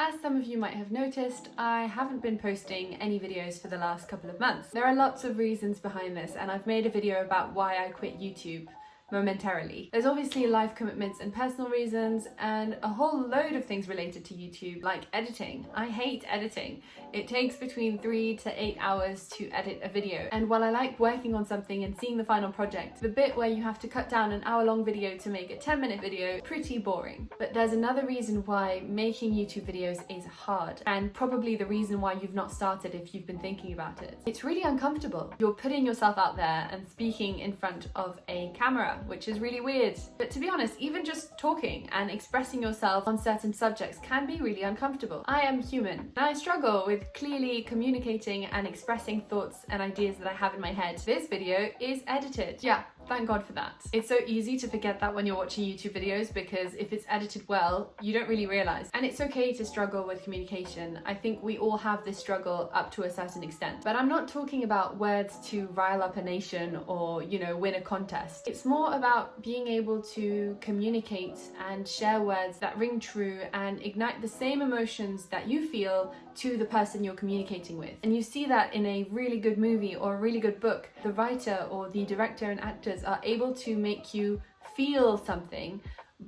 As some of you might have noticed, I haven't been posting any videos for the last couple of months. There are lots of reasons behind this, and I've made a video about why I quit YouTube momentarily. There's obviously life commitments and personal reasons and a whole load of things related to YouTube, like editing. I hate editing. It takes between 3 to 8 hours to edit a video, and while I like working on something and seeing the final project, the bit where you have to cut down an hour-long video to make a 10-minute video, pretty boring. But there's another reason why making YouTube videos is hard, and probably the reason why you've not started if you've been thinking about it. It's really uncomfortable. You're putting yourself out there and speaking in front of a camera, which is really weird. But to be honest, even just talking and expressing yourself on certain subjects can be really uncomfortable. I am human, and I struggle with clearly communicating and expressing thoughts and ideas that I have in my head. This video is edited. Yeah, thank God for that. It's so easy to forget that when you're watching YouTube videos, because if it's edited well, you don't really realize. And it's okay to struggle with communication. I think we all have this struggle up to a certain extent. But I'm not talking about words to rile up a nation or, win a contest. It's more about being able to communicate and share words that ring true and ignite the same emotions that you feel to the person you're communicating with. And you see that in a really good movie or a really good book. The writer or the director and actors are able to make you feel something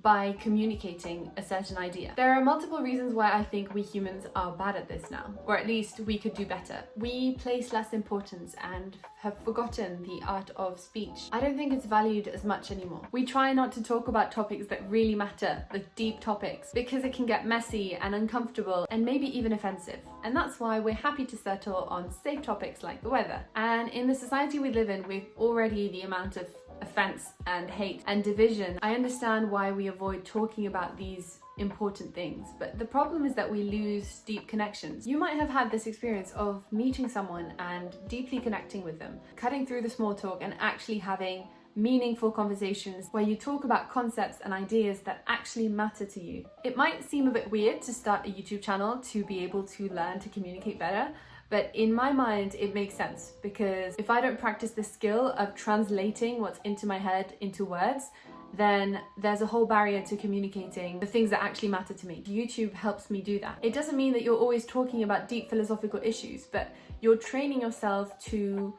by communicating a certain idea. There are multiple reasons why I think we humans are bad at this now, or at least we could do better. We place less importance and have forgotten the art of speech. I don't think it's valued as much anymore. We try not to talk about topics that really matter, the deep topics, because it can get messy and uncomfortable and maybe even offensive. And that's why we're happy to settle on safe topics like the weather. And in the society we live in, with already the amount of offense and hate and division, I understand why we avoid talking about these important things. But the problem is that we lose deep connections. You might have had this experience of meeting someone and deeply connecting with them, cutting through the small talk and actually having meaningful conversations where you talk about concepts and ideas that actually matter to you. It might seem a bit weird to start a YouTube channel to be able to learn to communicate better, but in my mind, it makes sense, because if I don't practice the skill of translating what's into my head into words, then there's a whole barrier to communicating the things that actually matter to me. YouTube helps me do that. It doesn't mean that you're always talking about deep philosophical issues, but you're training yourself to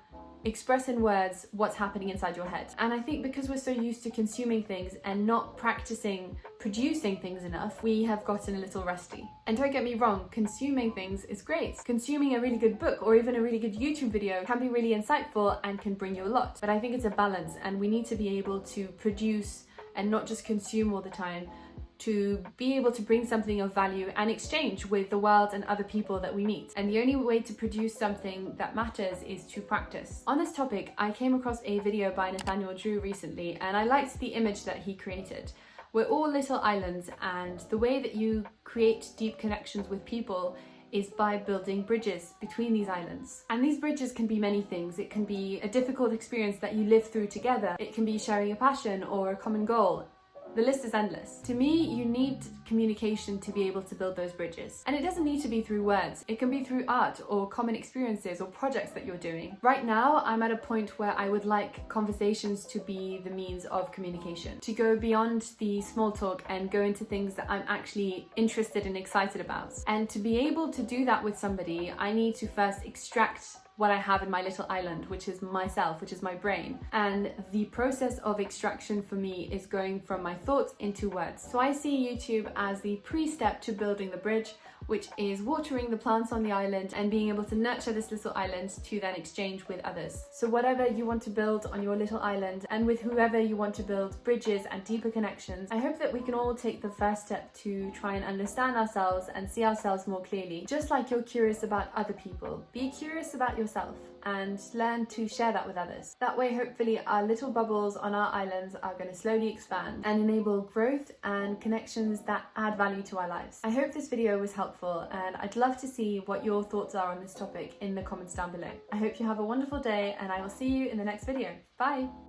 express in words what's happening inside your head. And I think because we're so used to consuming things and not practicing producing things enough, we have gotten a little rusty. And don't get me wrong, consuming things is great. Consuming a really good book or even a really good YouTube video can be really insightful and can bring you a lot. But I think it's a balance, and we need to be able to produce and not just consume all the time, to be able to bring something of value and exchange with the world and other people that we meet. And the only way to produce something that matters is to practice. On this topic, I came across a video by Nathaniel Drew recently, and I liked the image that he created. We're all little islands, and the way that you create deep connections with people is by building bridges between these islands. And these bridges can be many things. It can be a difficult experience that you live through together. It can be sharing a passion or a common goal. The list is endless. To me, you need communication to be able to build those bridges. And it doesn't need to be through words. It can be through art or common experiences or projects that you're doing. Right now, I'm at a point where I would like conversations to be the means of communication, to go beyond the small talk and go into things that I'm actually interested and excited about. And to be able to do that with somebody, I need to first extract what I have in my little island, which is myself, which is my brain. And the process of extraction for me is going from my thoughts into words. So I see YouTube as the pre-step to building the bridge, which is watering the plants on the island and being able to nurture this little island to then exchange with others. So whatever you want to build on your little island, and with whoever you want to build bridges and deeper connections, I hope that we can all take the first step to try and understand ourselves and see ourselves more clearly. Just like you're curious about other people, be curious about yourself and learn to share that with others. That way, hopefully, our little bubbles on our islands are going to slowly expand and enable growth and connections that add value to our lives. I hope this video was helpful, and I'd love to see what your thoughts are on this topic in the comments down below. I hope you have a wonderful day, and I will see you in the next video. Bye!